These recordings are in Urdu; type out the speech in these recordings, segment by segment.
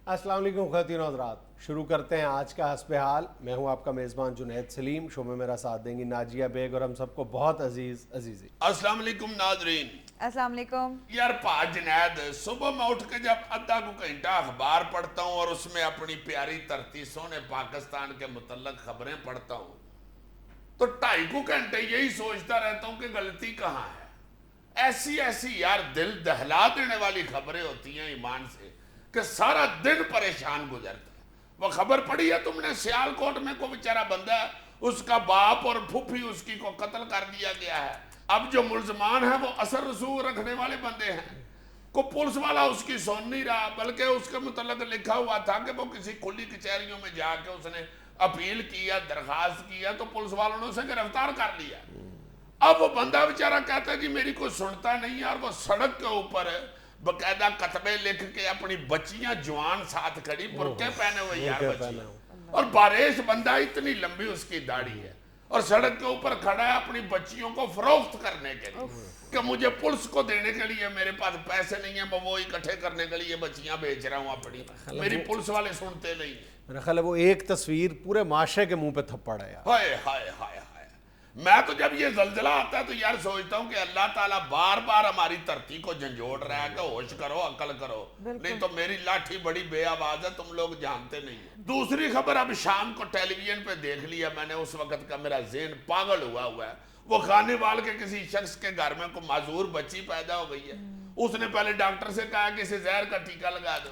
السلام علیکم خواتین و حضرات، شروع کرتے ہیں آج کا حسب حال۔ میں ہوں آپ کا میزبان جنید سلیم، شو میں میرا ساتھ دیں گی ناجیہ بیگ اور ہم سب کو بہت عزیزی۔ السلام علیکم ناظرین۔ السلام علیکم۔ یار جنید، صبح میں اٹھ کے جب آدھا کو گھنٹہ اخبار پڑھتا ہوں اور اس میں اپنی پیاری دھرتی سونے پاکستان کے متعلق خبریں پڑھتا ہوں تو 2.5 گھنٹے یہی سوچتا رہتا ہوں کہ غلطی کہاں ہے۔ ایسی یار دل دہلا دینے والی خبریں ہوتی ہیں ایمان سے کہ سارا دن پریشان گزرتا ہے۔ وہ خبر پڑھی ہے تم نے، سیالکوٹ میں کو بیچارہ بندہ ہے، اس کا باپ اور پھوپھی اس کی کو قتل کر دیا گیا ہے۔ اب جو ملزمان ہیں وہ اثر رسوخ رکھنے والے بندے ہیں، کو پولیس والا اس کی سن نہیں رہا، بلکہ اس کے متعلق لکھا ہوا تھا کہ وہ کسی کھلی کچہریوں میں جا کے اس نے اپیل کیا، درخواست کیا تو پولیس والوں نے اسے گرفتار کر لیا۔ اب وہ بندہ بیچارہ کہتا ہے جی میری کوئی سنتا نہیں ہے، اور وہ سڑک کے اوپر باقاعدہ کتبے لکھ کے اپنی بچیاں جوان ساتھ کھڑی، برقعے پہنے ہوئے یار بچیاں، اور باریش بندہ، اتنی لمبی اس کی داڑھی ہے، اور سڑک کے اوپر کھڑا ہے اپنی بچیوں کو فروخت کرنے کے لیے کہ مجھے پولیس کو دینے کے لیے میرے پاس پیسے نہیں ہیں، میں وہ اکٹھے کرنے کے لیے بچیاں بیچ رہا ہوں اپنی، میری پولیس والے سنتے نہیں ہیں۔ میرا خیال ہے وہ ایک تصویر پورے معاشرے کے منہ پہ تھپڑ ہے یار۔ ہائے ہائے ہائے ہائے، میں تو جب یہ زلزلہ آتا ہے تو یار سوچتا ہوں کہ اللہ تعالیٰ بار بار ہماری دھرتی کو جھنجھوڑ رہا ہے کہ ہوش کرو، عقل کرو، نہیں تو میری لاٹھی بڑی بے آواز ہے، تم لوگ جانتے نہیں ہیں۔ دوسری خبر اب شام کو ٹیلی ویژن پہ دیکھ لیا میں نے، اس وقت کا میرا ذہن پاگل ہوا ہے۔ وہ خانے وال کے کسی شخص کے گھر میں کوئی معذور بچی پیدا ہو گئی ہے، اس نے پہلے ڈاکٹر سے کہا کہ اسے زہر کا ٹیکہ لگا دو،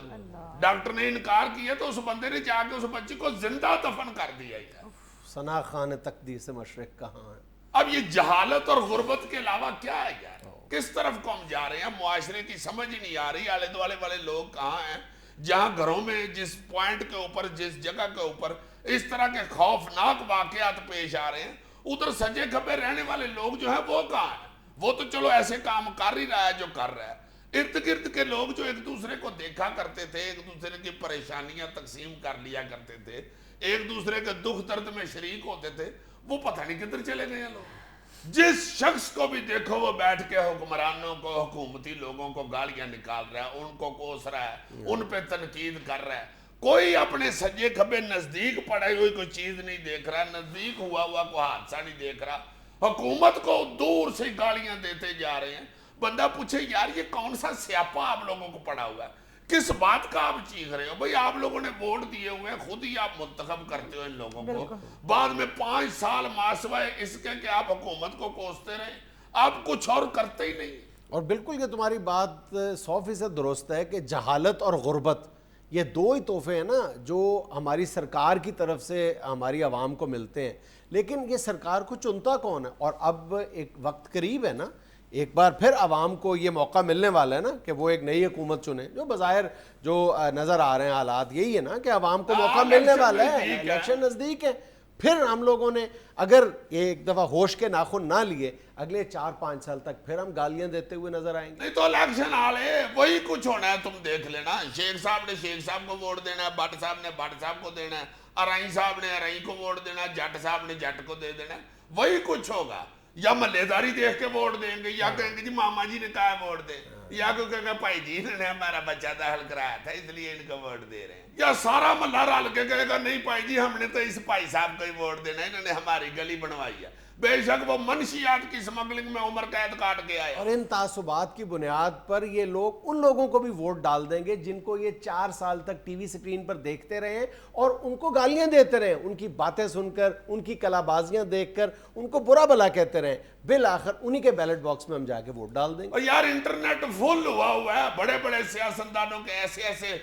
ڈاکٹر نے انکار کیا تو اس بندے نے جا کے اس بچی کو زندہ دفن کر دیا ہے۔ ثنا خان تقدیس مشرق کہاں ہے؟ اب یہ جہالت اور غربت کے علاوہ کیا ہے یار؟ کس طرف کو ہم جا رہے ہیں؟ معاشرے کی سمجھ ہی نہیں آ رہی۔ آلے دوالے والے لوگ کہاں ہیں جہاں گھروں میں جس پوائنٹ کے اوپر، جس جگہ کے اوپر اس طرح کے خوفناک واقعات پیش آ رہے ہیں، ادھر سجے کھپے رہنے والے لوگ جو ہیں وہ کہاں ہیں؟ وہ تو چلو ایسے کام کر ہی رہا ہے جو کر رہا ہے۔ ارد گرد کے لوگ جو ایک دوسرے کو دیکھا کرتے تھے، ایک دوسرے کی پریشانیاں تقسیم کر لیا کرتے تھے، ایک دوسرے کے دکھ درد میں شریک ہوتے تھے، وہ پتہ نہیں کدھر چلے گئے ہیں لوگ۔ جس شخص کو بھی دیکھو وہ بیٹھ کے حکمرانوں کو، حکومتی لوگوں کو گالیاں نکال رہا ہے، ان کو کوس رہا ہے، ان پہ تنقید کر رہا ہے۔ کوئی اپنے سجے کھبے نزدیک پڑی ہوئی کوئی چیز نہیں دیکھ رہا، نزدیک ہوا کوئی حادثہ نہیں دیکھ رہا، حکومت کو دور سے گالیاں دیتے جا رہے ہیں۔ بندہ پوچھے یار یہ کون سا سیاپا آپ لوگوں کو پڑا ہوا ہے؟ کس بات کا آپ چیخ رہے ہو؟ بھئی آپ لوگوں نے ووٹ دیے ہوئے ہیں، خود ہی آپ منتخب کرتے ہو ان لوگوں کو، بعد میں 5 سال ماسوائے اس کے کہ آپ حکومت کو کوستے رہیں، آپ کچھ اور کرتے ہی نہیں۔ اور بالکل یہ تمہاری بات 100% درست ہے کہ جہالت اور غربت یہ دو ہی تحفے ہیں نا جو ہماری سرکار کی طرف سے ہماری عوام کو ملتے ہیں، لیکن یہ سرکار کو چنتا کون ہے؟ اور اب ایک وقت قریب ہے نا، ایک بار پھر عوام کو یہ موقع ملنے والا ہے نا کہ وہ ایک نئی حکومت چنے، جو بظاہر جو نظر آ رہے ہیں حالات یہی ہے نا کہ عوام کو موقع ملنے والا ہے، الیکشن نزدیک ہے۔ پھر ہم لوگوں نے اگر ایک دفعہ ہوش کے ناخن نہ لیے، اگلے 4-5 سال تک پھر ہم گالیاں دیتے ہوئے نظر آئیں گے۔ نہیں تو الیکشن آلے وہی کچھ ہونا ہے، تم دیکھ لینا، شیخ صاحب نے شیخ صاحب کو ووٹ دینا ہے، بٹ صاحب نے بٹ صاحب کو دینا ہے، ارائیں صاحب نے ارائیں کو ووٹ دینا ہے، جٹ صاحب نے جٹ کو دے دینا ہے، وہی کچھ ہوگا۔ یا ملے داری دیکھ کے ووٹ دیں گے، یا کہیں گے جی ماما جی نے کہا ووٹ دیں، یا کوئی کہے گا بھائی جی نے ہمارا بچہ داخل کرایا تھا اس لیے ان کو ووٹ دے رہے ہیں، یا سارا محلہ رل کے کہے گا نہیں بھائی جی ہم نے تو اس بھائی صاحب کو ہی ووٹ دینا ہے، انہوں نے ہماری گلی بنوائی ہے۔ بے شک وہ منشیات کی سمگلنگ میں عمر قید کاٹ کے آیا، اور ان تعصبات کی بنیاد پر یہ لوگ ان لوگوں کو بھی ووٹ ڈال دیں گے جن کو یہ 4 سال تک ٹی وی سکرین پر دیکھتے رہے اور ان کو گالیاں دیتے رہے، ان کی باتیں سن کر، ان کی کلا بازیاں دیکھ کر ان کو برا بھلا کہتے رہے، بالآخر انہی کے بیلٹ باکس میں ہم جا کے ووٹ ڈال دیں گے۔ اور یار انٹرنیٹ فل ہوا ہے بڑے بڑے سیاستدانوں کے ایسے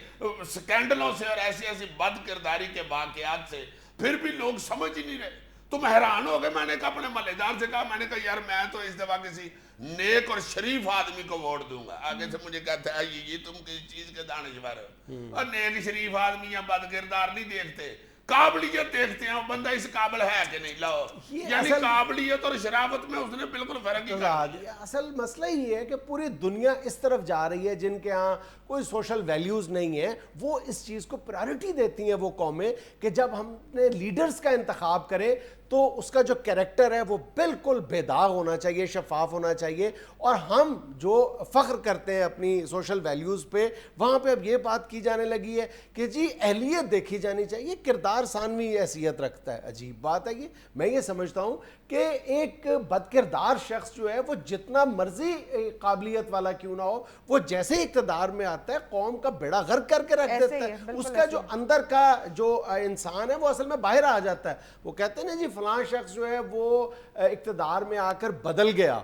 سکینڈلوں سے اور ایسی بد کرداری کے واقعات سے، پھر بھی لوگ سمجھ ہی نہیں رہے۔ تم حیران ہو گئے، میں نے کہا اپنے محلے دار سے کہا، میں نے کہا یار میں تو اس دفعہ کسی نیک اور شریف آدمی کو ووٹ دوں گا، آگے سے مجھے کہتا ہے یہ تم کسی چیز کے دانشور ہو، اور نیک شریف آدمی یا بد کردار نہیں دیکھتے، قابلیت دیکھتے ہیں وہ بندہ اس قابل ہے کہ نہیں، لاؤ، یہ یعنی اصل قابلیت اور شرافت میں اس نے بالکل فرق ہی کر دیا۔ اصل مسئلہ یہ ہے کہ پوری دنیا اس طرف جا رہی ہے، جن کے ہاں کوئی سوشل ویلیوز نہیں ہے، وہ اس چیز کو پرائیورٹی دیتی ہیں وہ قومیں کہ جب ہم نے لیڈرز کا انتخاب کرے تو اس کا جو کریکٹر ہے وہ بالکل بے داغ ہونا چاہیے، شفاف ہونا چاہیے، اور ہم جو فخر کرتے ہیں اپنی سوشل ویلیوز پہ، وہاں پہ اب یہ بات کی جانے لگی ہے کہ جی اہلیت دیکھی جانی چاہیے، کردار ثانوی حیثیت رکھتا ہے۔ عجیب بات ہے یہ۔ میں یہ سمجھتا ہوں کہ ایک بد کردار شخص جو ہے وہ جتنا مرضی قابلیت والا کیوں نہ ہو، وہ جیسے اقتدار میں آتا ہے قوم کا بیڑا غرق کر کے رکھ دیتا ہے، اس کا جو اندر کا جو انسان ہے وہ اصل میں باہر آ جاتا ہے۔ وہ کہتے ہیں نا جی فلاں شخص جو ہے وہ اقتدار میں آ کر بدل گیا،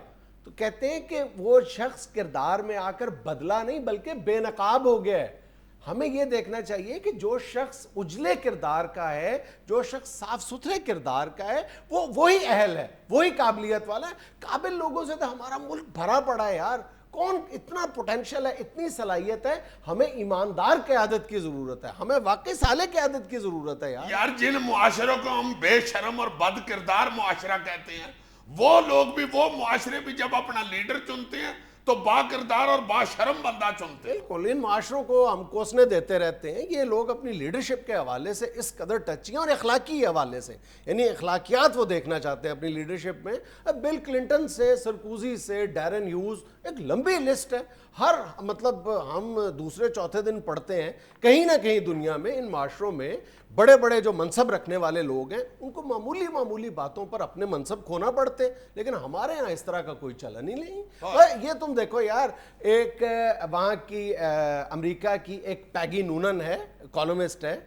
تو کہتے ہیں کہ وہ شخص کردار میں آ کر بدلا نہیں بلکہ بے نقاب ہو گیا ہے۔ ہمیں یہ دیکھنا چاہیے کہ جو شخص اجلے کردار کا ہے، جو شخص صاف ستھرے کردار کا ہے، وہ وہی اہل ہے، وہی قابلیت والا ہے۔ قابل لوگوں سے تو ہمارا ملک بھرا پڑا ہے یار، کون اتنا پوٹینشل ہے، اتنی صلاحیت ہے۔ ہمیں ایماندار قیادت کی ضرورت ہے، ہمیں واقعی صالح قیادت کی ضرورت ہے یار جن معاشروں کو ہم بے شرم اور بد کردار معاشرہ کہتے ہیں، وہ لوگ بھی، وہ معاشرے بھی جب اپنا لیڈر چنتے ہیں تو با کردار اور با شرم بندہ چنتے ہیں۔ بالکل، ان معاشروں کو ہم کوسنے دیتے رہتے ہیں، یہ لوگ اپنی لیڈرشپ کے حوالے سے اس قدر ٹچی ہیں، اور اخلاقی حوالے سے، یعنی اخلاقیات وہ دیکھنا چاہتے ہیں اپنی لیڈرشپ میں۔ بل کلنٹن سے، سرکوزی سے، ڈیرن ہیوز، ایک لمبی لسٹ ہے۔ ہر مطلب ہم دوسرے چوتھے دن پڑھتے ہیں کہیں نہ کہیں دنیا میں ان معاشروں میں بڑے بڑے جو منصب رکھنے والے لوگ ہیں ان کو معمولی باتوں پر اپنے منصب کھونا پڑتے ہیں، لیکن ہمارے ہاں اس طرح کا کوئی چلن ہی نہیں۔ یہ تم دیکھو یار، ایک وہاں کی امریکہ کی ایک پیگی نونن ہے، کالمسٹ ہے،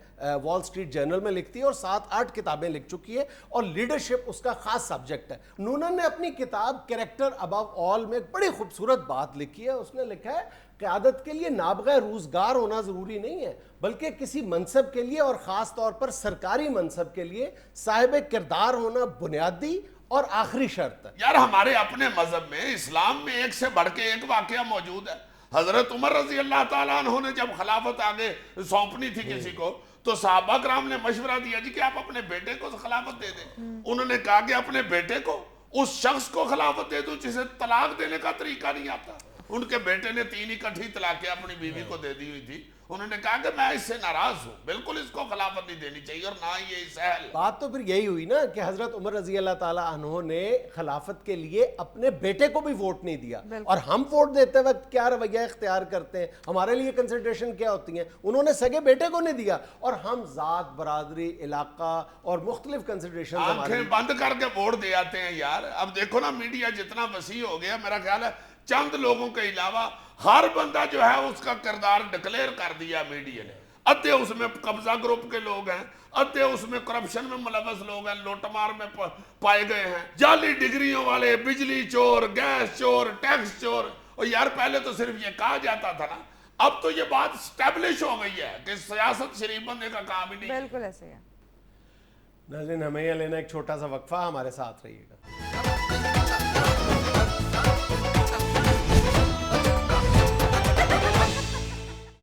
وال سٹریٹ جرنل میں لکھتی ہے اور 7-8 کتابیں لکھ چکی ہے، اور لیڈرشپ اس کا خاص سبجیکٹ ہے۔ نونن نے اپنی کتاب کریکٹر ابو آل میں ایک بڑی خوبصورت بات لکھی ہے۔ اس نے لکھا ہے قیادت کے لیے نابغہ روزگار ہونا ضروری نہیں ہے، بلکہ کسی منصب کے لیے اور خاص طور پر سرکاری منصب کے لیے صاحب کردار ہونا بنیادی اور آخری شرط ہے۔ یار ہمارے اپنے مذہب میں، اسلام میں، ایک سے بڑھ کے ایک واقعہ موجود ہے۔ حضرت عمر رضی اللہ تعالیٰ عنہ نے جب خلافت آگے سونپنی تھی کسی کو، تو صحابہ کرام نے مشورہ دیا جی کہ آپ اپنے بیٹے کو خلافت دے دیں۔ انہوں نے کہا کہ اپنے بیٹے کو، اس شخص کو خلافت دے دوں جسے طلاق دینے کا طریقہ نہیں آتا۔ ان کے بیٹے نے 3 اکٹھی طلاقیں اپنی بیوی کو دے دی ہوئی تھی۔ انہوں نے کہا کہ میں اس سے ناراض ہوں، بالکل اس کو خلافت نہیں دینی چاہیے، اور نہ یہ سہل۔ بات تو پھر یہی ہوئی نا کہ حضرت عمر رضی اللہ تعالیٰ عنہ نے خلافت کے لیے اپنے بیٹے کو بھی ووٹ نہیں دیا، اور ہم ووٹ دیتے وقت کیا رویہ اختیار کرتے ہیں، ہمارے لیے کنسیڈریشن کیا ہوتی ہیں؟ انہوں نے سگے بیٹے کو نہیں دیا، اور ہم ذات، برادری، علاقہ اور مختلف کنسیڈریشن آنکھیں بند کر کے ووٹ دے آتے ہیں یار۔ اب دیکھو نا، میڈیا جتنا وسیع ہو گیا، میرا خیال ہے چند لوگوں کے علاوہ ہر بندہ جو ہے اس کا کردار ڈکلیئر کر دیا میڈیا نے۔ ادھے اس میں قبضہ گروپ کے لوگ ہیں، ادھے اس میں کرپشن میں ملوث لوگ ہیں، لوٹ مار میں پائے گئے ہیں، جعلی ڈگریوں والے، بجلی چور، گیس چور، ٹیکس چور۔ اور یار پہلے تو صرف یہ کہا جاتا تھا نا، اب تو یہ بات اسٹیبلش ہو گئی ہے کہ سیاست شریف بندے کا کام ہی نہیں۔ بالکل ایسے ہے۔ ناظرین، ہمیں یہ لینا ایک چھوٹا سا وقفہ، ہمارے ساتھ رہیے گا۔